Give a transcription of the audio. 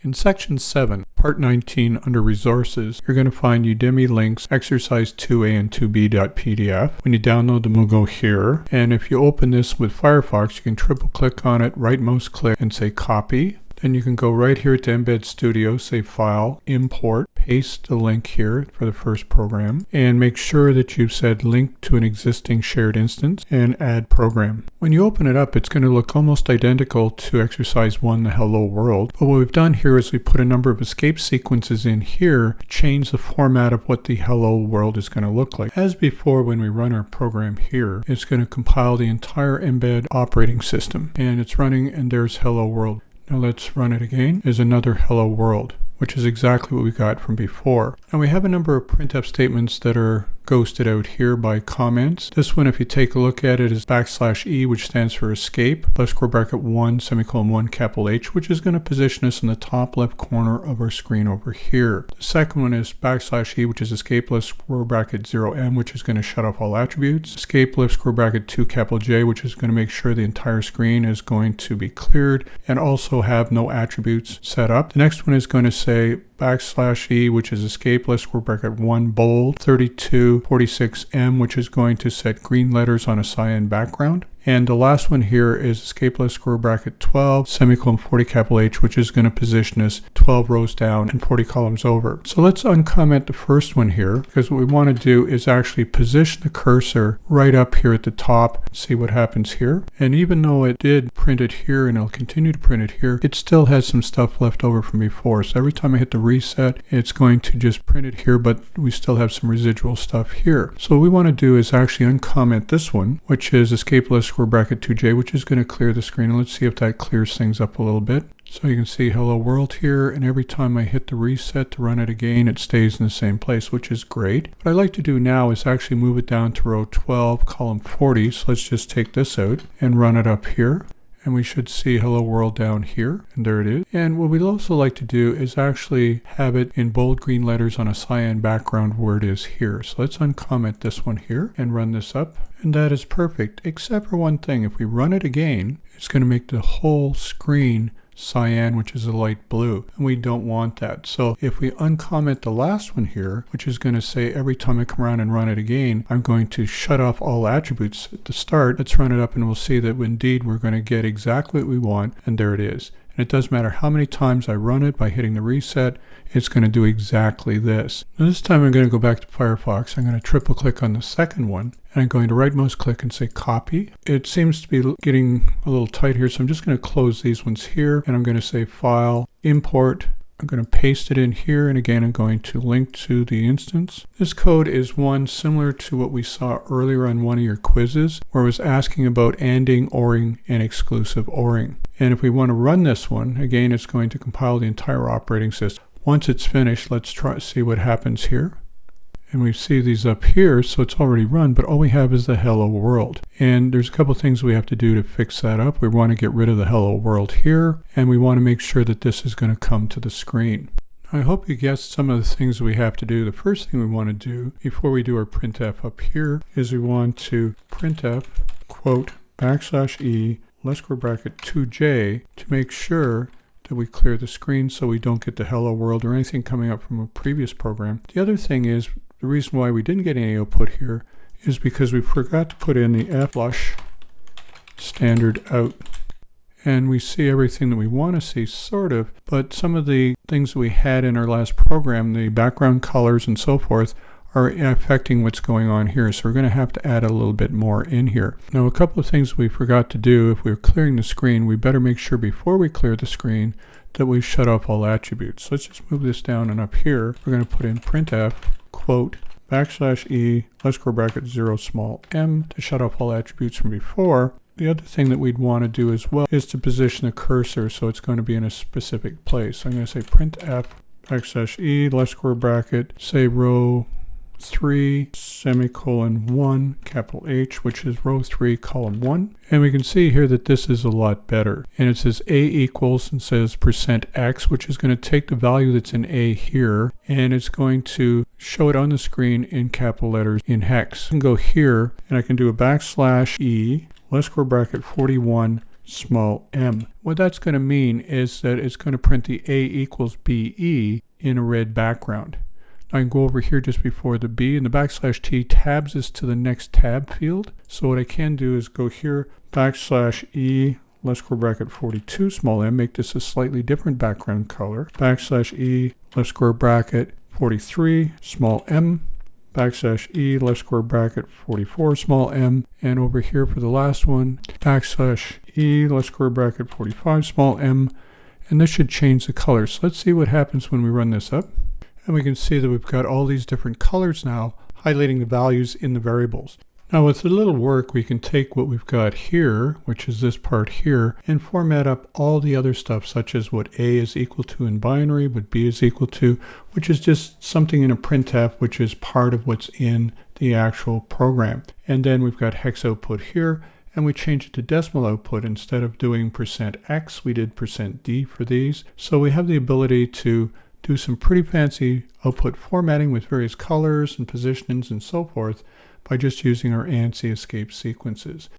In Section 7, Part 19 under Resources, you're going to find Udemy links exercise 2a and 2b.pdf. When you download them, we'll go here. And if you open this with Firefox, you can triple click on it, right mouse click, and say copy. Then you can go right here to Embed Studio, say File, Import, paste the link here for the first program, and make sure that you've said link to an existing shared instance and add program. When you open it up, it's going to look almost identical to exercise 1, the Hello World. But what we've done here is we put a number of escape sequences in here to change the format of what the Hello World is going to look like. As before, when we run our program here, it's going to compile the entire Embed operating system, and it's running, and there's Hello World. Now let's run it again. There's another Hello World, which is exactly what we got from before. And we have a number of printf statements that are ghosted out here by comments. This one, if you take a look at it, is \E, which stands for escape, left square bracket 1, semicolon 1, capital H, which is going to position us in the top left corner of our screen over here. The second one is \E, which is escape, left square bracket 0M, which is going to shut off all attributes. Escape, left square bracket 2, capital J, which is going to make sure the entire screen is going to be cleared and also have no attributes set up. The next one is going to say \E, which is escape, left square bracket 1, bold, 3246M, which is going to set green letters on a cyan background. And the last one here is escape, left square bracket 12, semicolon 40, capital H, which is going to position us 12 rows down and 40 columns over. So let's uncomment the first one here, because what we want to do is actually position the cursor right up here at the top, see what happens here. And even though it did print it here and it'll continue to print it here, it still has some stuff left over from before. So every time I hit the reset, it's going to just print it here, but we still have some residual stuff here. So what we want to do is actually uncomment this one, which is escape, left square bracket 2J, which is going to clear the screen. And let's see if that clears things up a little bit. So you can see Hello World here, and every time I hit the reset to run it again, it stays in the same place, which is great. What I'd like to do now is actually move it down to row 12, column 40. So let's just take this out and run it up here. And we should see Hello World down here, and there it is. And what we'd also like to do is actually have it in bold green letters on a cyan background where it is here. So let's uncomment this one here and run this up. And that is perfect, except for one thing. If we run it again, it's going to make the whole screen cyan, which is a light blue, and we don't want that. So if we uncomment the last one here, which is going to say every time I come around and run it again, I'm going to shut off all attributes at the start. Let's run it up and we'll see that indeed we're going to get exactly what we want, and there it is. And it doesn't matter how many times I run it by hitting the reset, it's going to do exactly this. Now this time I'm going to go back to Firefox. I'm going to triple click on the second one, and I'm going to right mouse click and say copy. It seems to be getting a little tight here, so I'm just going to close these ones here, and I'm going to say File, Import. I'm going to paste it in here, and again I'm going to link to the instance. This code is one similar to what we saw earlier on one of your quizzes, where it was asking about ANDing, ORing, and exclusive ORing. And if we want to run this one, again it's going to compile the entire operating system. Once it's finished, let's try to see what happens here. And we see these up here, so it's already run, but all we have is the Hello World. And there's a couple things we have to do to fix that up. We want to get rid of the Hello World here, and we want to make sure that this is going to come to the screen. I hope you guessed some of the things we have to do. The first thing we want to do before we do our printf up here is we want to printf, quote, \E, left square bracket 2J, to make sure that we clear the screen so we don't get the Hello World or anything coming up from a previous program. The other thing is, the reason why we didn't get any output here is because we forgot to put in the flush standard out. And we see everything that we want to see, sort of, but some of the things that we had in our last program, the background colors and so forth, are affecting what's going on here. So we're going to have to add a little bit more in here. Now, a couple of things we forgot to do if we're clearing the screen, we better make sure before we clear the screen that we shut off all attributes. So let's just move this down, and up here, we're going to put in printf, quote, \E, left square bracket 0, small m, to shut off all attributes from before. The other thing that we'd want to do as well is to position the cursor so it's going to be in a specific place. So I'm going to say printf, \E, left square bracket, say row 3, semicolon 1, capital H, which is row 3, column 1. And we can see here that this is a lot better. And it says A equals and says %x, which is going to take the value that's in A here, and it's going to show it on the screen in capital letters in hex. I can go here, and I can do a \E, left square bracket 41, small m. What that's going to mean is that it's going to print the A equals BE in a red background. Now I can go over here just before the B, and the \T tabs us to the next tab field. So what I can do is go here, \E, left square bracket 42, small m, make this a slightly different background color, \E, left square bracket 43, small m, \E, left square bracket 44, small m, and over here for the last one, \E, left square bracket 45, small m, and this should change the color. So let's see what happens when we run this up. And we can see that we've got all these different colors now, highlighting the values in the variables. Now with a little work, we can take what we've got here, which is this part here, and format up all the other stuff, such as what A is equal to in binary, what B is equal to, which is just something in a printf, which is part of what's in the actual program. And then we've got hex output here, and we change it to decimal output. Instead of doing %x, we did %d for these. So we have the ability to do some pretty fancy output formatting with various colors and positionings and so forth by just using our ANSI escape sequences.